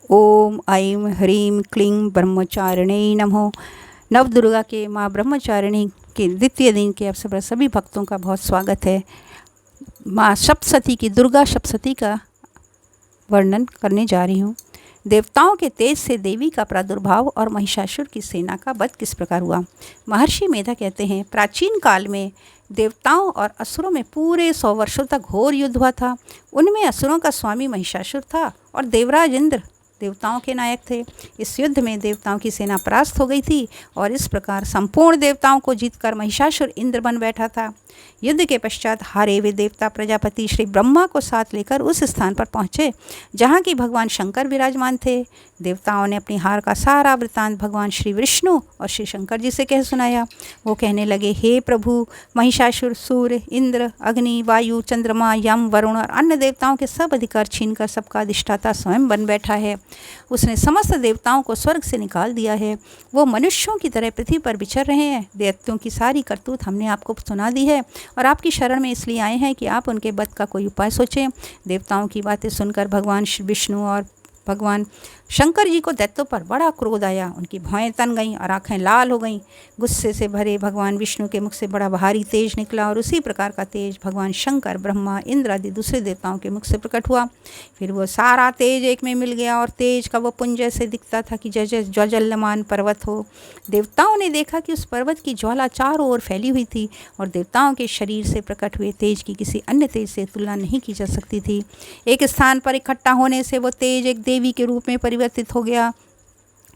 ओम ऐं ह्रीं क्लीं ब्रह्मचारिणे नमः। नवदुर्गा के माँ ब्रह्मचारिणी के द्वितीय दिन के अवसर पर सभी भक्तों का बहुत स्वागत है। माँ सप्तशती की दुर्गा सप्तशती का वर्णन करने जा रही हूँ। देवताओं के तेज से देवी का प्रादुर्भाव और महिषासुर की सेना का वध किस प्रकार हुआ। महर्षि मेधा कहते हैं, प्राचीन काल में देवताओं और असुरों में पूरे 100 वर्षों तक घोर युद्ध हुआ था। उनमें असुरों का स्वामी महिषासुर था और देवराज इंद्र देवताओं के नायक थे। इस युद्ध में देवताओं की सेना परास्त हो गई थी और इस प्रकार संपूर्ण देवताओं को जीतकर महिषासुर इंद्र बन बैठा था। युद्ध के पश्चात हारे हुए देवता प्रजापति श्री ब्रह्मा को साथ लेकर उस स्थान पर पहुँचे जहाँ की भगवान शंकर विराजमान थे। देवताओं ने अपनी हार का सारा वृत्तांत भगवान श्री विष्णु और श्री शंकर जी से कह सुनाया। वो कहने लगे, हे प्रभु, महिषासुर सूर्य, इंद्र, अग्नि, वायु, चंद्रमा, यम, वरुण और अन्य देवताओं के सब अधिकार छीनकर सबका अधिष्ठाता स्वयं बन बैठा है। उसने समस्त देवताओं को स्वर्ग से निकाल दिया है। वो मनुष्यों की तरह पृथ्वी पर विचर रहे हैं। दैत्यों की सारी करतूत हमने आपको सुना दी है और आपकी शरण में इसलिए आए हैं कि आप उनके वध का कोई उपाय सोचें। देवताओं की बातें सुनकर भगवान श्री विष्णु और भगवान शंकर जी को दैत्यों पर बड़ा क्रोध आया। उनकी भौहें तन गईं और आंखें लाल हो गईं। गुस्से से भरे भगवान विष्णु के मुख से बड़ा भारी तेज निकला और उसी प्रकार का तेज भगवान शंकर, ब्रह्मा, इंद्र आदि दूसरे देवताओं के मुख से प्रकट हुआ। फिर वो सारा तेज एक में मिल गया और तेज का वो पुंज ऐसे दिखता था कि जैसे ज्वलमान पर्वत हो। देवताओं ने देखा कि उस पर्वत की ज्वाला चारों ओर फैली हुई थी और देवताओं के शरीर से प्रकट हुए तेज की किसी अन्य तेज से तुलना नहीं की जा सकती थी। एक स्थान पर इकट्ठा होने से वो तेज एक देवी के रूप में परिवर्तित हो गया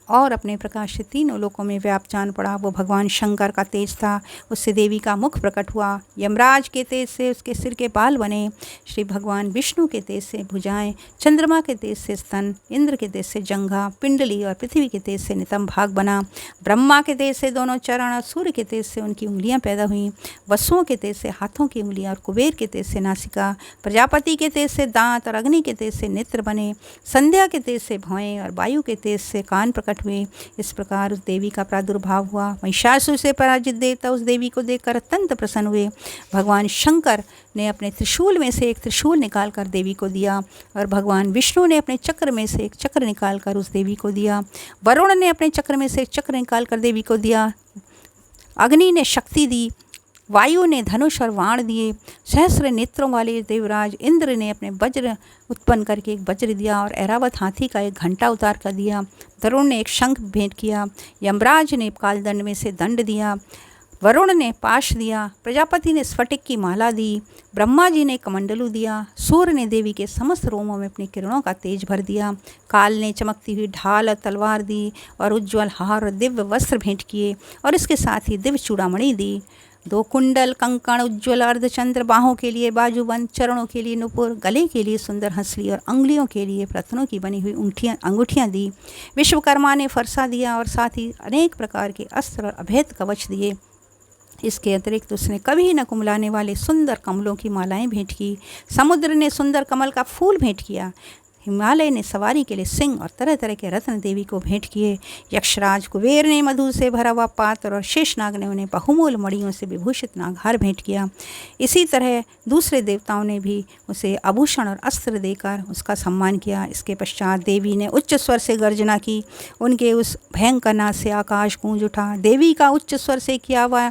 और अपने प्रकाश से तीनों लोकों में व्याप्त जान पड़ा। वो भगवान शंकर का तेज था। उससे देवी का मुख प्रकट हुआ। यमराज के तेज से उसके सिर के बाल बने। श्री भगवान विष्णु के तेज से भुजाएं, चंद्रमा के तेज से स्तन, इंद्र के तेज से जंघा, पिंडली और पृथ्वी के तेज से नितंब भाग बना। ब्रह्मा के तेज से दोनों चरण और सूर्य के तेज से उनकी उंगलियां पैदा हुईं। वसुओं के तेज से हाथों की उंगलियां और कुबेर के तेज से नासिका, प्रजापति के तेज से दांत और अग्नि के तेज से नेत्र बने। संध्या के तेज से भौएं और वायु के तेज से कान प्रकट हुए। इस प्रकार उस देवी का प्रादुर्भाव हुआ। महिषासुर से पराजित देवता उस देवी को देखकर अत्यंत प्रसन्न हुए। भगवान शंकर ने अपने त्रिशूल में से एक त्रिशूल निकालकर देवी को दिया और भगवान विष्णु ने अपने चक्र में से एक चक्र निकालकर उस देवी को दिया। वरुण ने अपने चक्र में से एक चक्र निकालकर देवी को दिया। अग्नि ने शक्ति दी। वायु ने धनुष और बाण दिए। सहस्र नेत्रों वाले देवराज इंद्र ने अपने वज्र उत्पन्न करके एक वज्र दिया और ऐरावत हाथी का एक घंटा उतार कर दिया। तरुण ने एक शंख भेंट किया। यमराज ने कालदंड में से दंड दिया। वरुण ने पाश दिया। प्रजापति ने स्फटिक की माला दी। ब्रह्मा जी ने कमंडलू दिया। सूर्य ने देवी के समस्त रोमों में अपनी किरणों का तेज भर दिया। काल ने चमकती हुई ढाल और तलवार दी और उज्ज्वल हार और दिव्य वस्त्र भेंट किए और इसके साथ ही दिव्य चूड़ामणि दी। 2 कुंडल, कंकण, उज्ज्वल अर्धचंद्र, बाहों के लिए बाजूबंद, चरणों के लिए नुपुर, गले के लिए सुंदर हंसली और अंगुलियों के लिए रत्नों की बनी हुई अंगूठियाँ दी। विश्वकर्मा ने फरसा दिया और साथ ही अनेक प्रकार के अस्त्र और अभेद कवच दिए। इसके अतिरिक्त उसने कभी न कुमलाने वाले सुंदर कमलों की मालाएं भेंट की। समुद्र ने सुंदर कमल का फूल भेंट किया। हिमालय ने सवारी के लिए सिंह और तरह तरह के रत्न देवी को भेंट किए। यक्षराज कुबेर ने मधु से भरा हुआ पात्र और शेषनाग ने उन्हें बहुमूल्य मणियों से विभूषित नागहार भेंट किया। इसी तरह दूसरे देवताओं ने भी उसे आभूषण और अस्त्र देकर उसका सम्मान किया। इसके पश्चात देवी ने उच्च स्वर से गर्जना की। उनके उस भयंकर नाद से आकाश गूंज उठा। देवी का उच्च स्वर से किया हुआ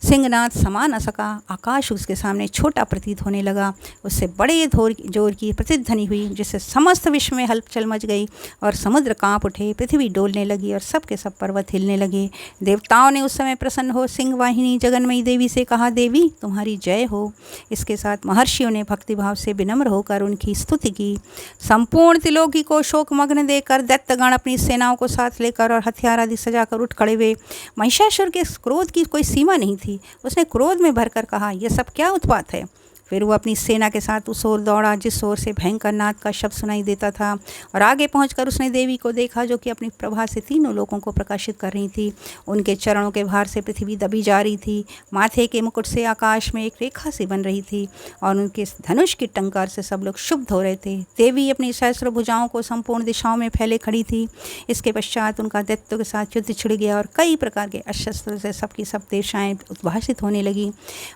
सिंहनाद समा न सका। आकाश उसके सामने छोटा प्रतीत होने लगा। उससे बड़े जोर की प्रतिध्वनि हुई जिससे समस्त विश्व में हलचल मच गई और समुद्र कांप उठे, पृथ्वी डोलने लगी और सब के सब पर्वत हिलने लगे। देवताओं ने उस समय प्रसन्न हो सिंह वाहिनी जगन्मयी देवी से कहा, देवी तुम्हारी जय हो। इसके साथ महर्षियों ने भक्तिभाव से विनम्र होकर उनकी स्तुति की। संपूर्ण त्रिलोकी को शोकमग्न देकर दैत्यगण अपनी सेनाओं को साथ लेकर और हथियार आदि सजाकर उठ खड़े हुए। महिषासुर के क्रोध की कोई सीमा नहीं थी। उसने क्रोध में भरकर कहा, यह सब क्या उत्पात है। फिर वो अपनी सेना के साथ उस ओर दौड़ा जिस ओर से भयंकर नाद का शब्द सुनाई देता था और आगे पहुंचकर उसने देवी को देखा जो कि अपनी प्रभा से तीनों लोगों को प्रकाशित कर रही थी। उनके चरणों के भार से पृथ्वी दबी जा रही थी। माथे के मुकुट से आकाश में एक रेखा सी बन रही थी और उनके धनुष की टंकार से सब लोग शुद्ध हो रहे थे। देवी अपनी सहस्र भुजाओं को संपूर्ण दिशाओं में फैले खड़ी थी। इसके पश्चात उनका दैत्यों के साथ युद्ध छिड़ गया और कई प्रकार के अस्त्र से सबकी सब देवताएं उद्भासित होने लगी।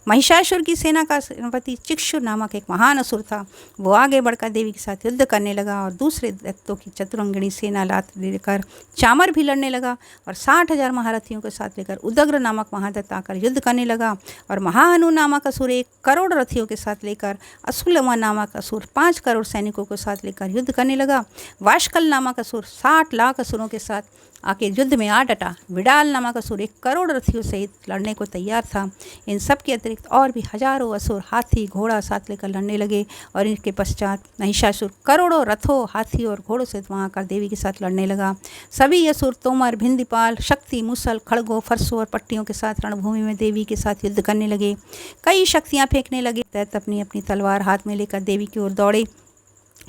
महिषासुर की सेना का सेनापति चिक्षु नामक एक महान असुर था, वो आगे बढ़कर देवी के साथ युद्ध करने लगा और दूसरे दैत्यों की चतुरंगिणी सेना लात लेकर चामर भी लड़ने लगा और 60,000 महारथियों के साथ लेकर उदग्र नामक महादत्त आकर युद्ध करने लगा और महाहनु नामक असुर 1 करोड़ रथियों के साथ लेकर असुलमा नामक असुर 5 करोड़ सैनिकों के साथ लेकर युद्ध करने लगा। वाशकल नामक असुर 60 लाख असुरों के साथ आके युद्ध में आ डटा। विडाल नामक असुर 1 करोड़ रथियों सहित लड़ने को तैयार था। इन सब के अतिरिक्त और भी हजारों असुर हाथी घोड़ा साथ लेकर लड़ने लगे और इनके पश्चात महिषासुर करोड़ों रथों हाथी और घोड़ों से वहाँ आकर देवी के साथ लड़ने लगा। सभी असुर तोमर भिंदीपाल शक्ति मुसल खड़गों फरसों और पट्टियों के साथ रणभूमि में देवी के साथ युद्ध करने लगे। कई शक्तियाँ फेंकने लगे। दैत्य अपनी अपनी तलवार हाथ में लेकर देवी की ओर दौड़े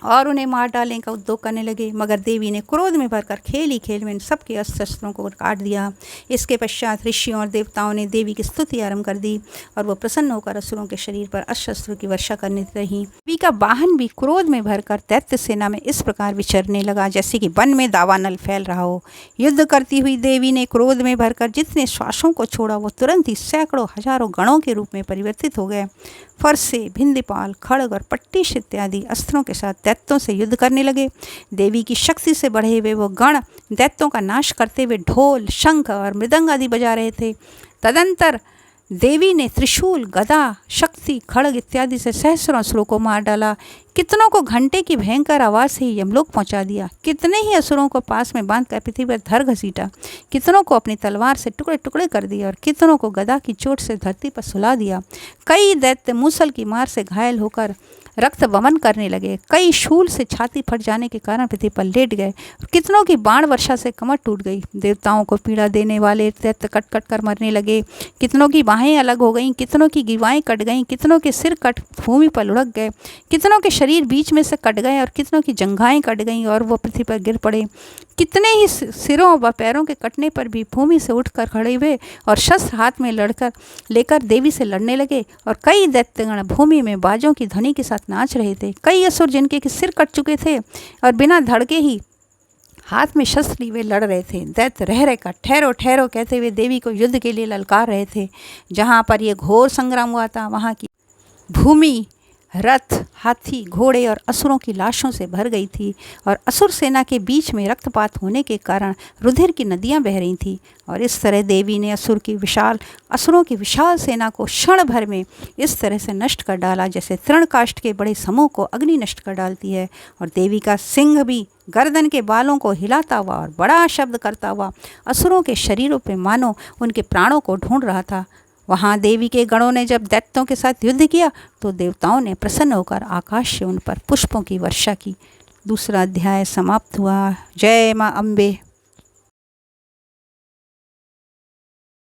और उन्हें मार डालने का उद्योग करने लगे, मगर देवी ने क्रोध में भरकर खेल ही खेल में इन सबके अस्त्र शस्त्रों को काट दिया। इसके पश्चात ऋषियों और देवताओं ने देवी की स्तुति आरंभ कर दी और वो प्रसन्न होकर असुरों के शरीर पर अस्त्र शस्त्रों की वर्षा करने रही। देवी का वाहन भी क्रोध में भरकर दैत्य सेना में इस प्रकार विचरने लगा जैसे कि वन में दावानल फैल रहा हो। युद्ध करती हुई देवी ने क्रोध में भरकर जितने श्वासों को छोड़ा वो तुरंत ही सैकड़ों हजारों गणों के रूप में परिवर्तित हो गए। फरसे भिंदीपाल खड़ग और पट्टिश इत्यादि अस्त्रों के साथ दैत्यों से युद्ध करने लगे। देवी की शक्ति से बढ़े हुए वो गण दैत्यों का नाश करते हुए ढोल शंख और मृदंग आदि बजा रहे थे। तदंतर देवी ने त्रिशूल गदा शक्ति खड़ग इत्यादि से सहस्रों असुरों को मार डाला। कितनों को घंटे की भयंकर आवाज़ से ही यमलोक पहुंचा दिया। कितने ही असुरों को पास में बांध कर पृथ्वी पर धर घसीटा। कितनों को अपनी तलवार से टुकड़े टुकड़े कर दिया और कितनों को गदा की चोट से धरती पर सुला दिया। कई दैत्य मूसल की मार से घायल होकर रक्त वमन करने लगे। कई शूल से छाती फट जाने के कारण पृथ्वी पर लेट गए। कितनों की बाण वर्षा से कमर टूट गई। देवताओं को पीड़ा देने वाले दैत्य कट कट कर मरने लगे। कितनों की बाहें अलग हो गईं, कितनों की गिवाएं कट गईं, कितनों के सिर कट भूमि पर लुढ़क गए, कितनों के शरीर बीच में से कट गए और कितनों की जंघाएं कट गईं और वो पृथ्वी पर गिर पड़े। कितने ही सिरों व पैरों के कटने पर भी भूमि से उठकर खड़े हुए और शस्त्र हाथ में लेकर देवी से लड़ने लगे। और कई दैत्यगण भूमि में बाजों की ध्वनि के साथ नाच रहे थे। कई असुर जिनके सिर कट चुके थे और बिना धड़के ही हाथ में शस्त्र लिए लड़ रहे थे। दैत्य रह रहकर ठहरो ठहरो कहते हुए देवी को युद्ध के लिए ललकार रहे थे। जहाँ पर यह घोर संग्राम हुआ था वहाँ की भूमि रथ हाथी घोड़े और असुरों की लाशों से भर गई थी और असुर सेना के बीच में रक्तपात होने के कारण रुधिर की नदियां बह रही थीं। और इस तरह देवी ने असुरों की विशाल सेना को क्षण भर में इस तरह से नष्ट कर डाला जैसे तृणकाष्ठ के बड़े समूह को अग्नि नष्ट कर डालती है। और देवी का सिंह भी गर्दन के बालों को हिलाता हुआ और बड़ा शब्द करता हुआ असुरों के शरीरों पर मानो उनके प्राणों को ढूंढ रहा था। वहाँ देवी के गणों ने जब दैत्यों के साथ युद्ध किया तो देवताओं ने प्रसन्न होकर आकाश से उन पर पुष्पों की वर्षा की। दूसरा अध्याय समाप्त हुआ। जय माँ अम्बे।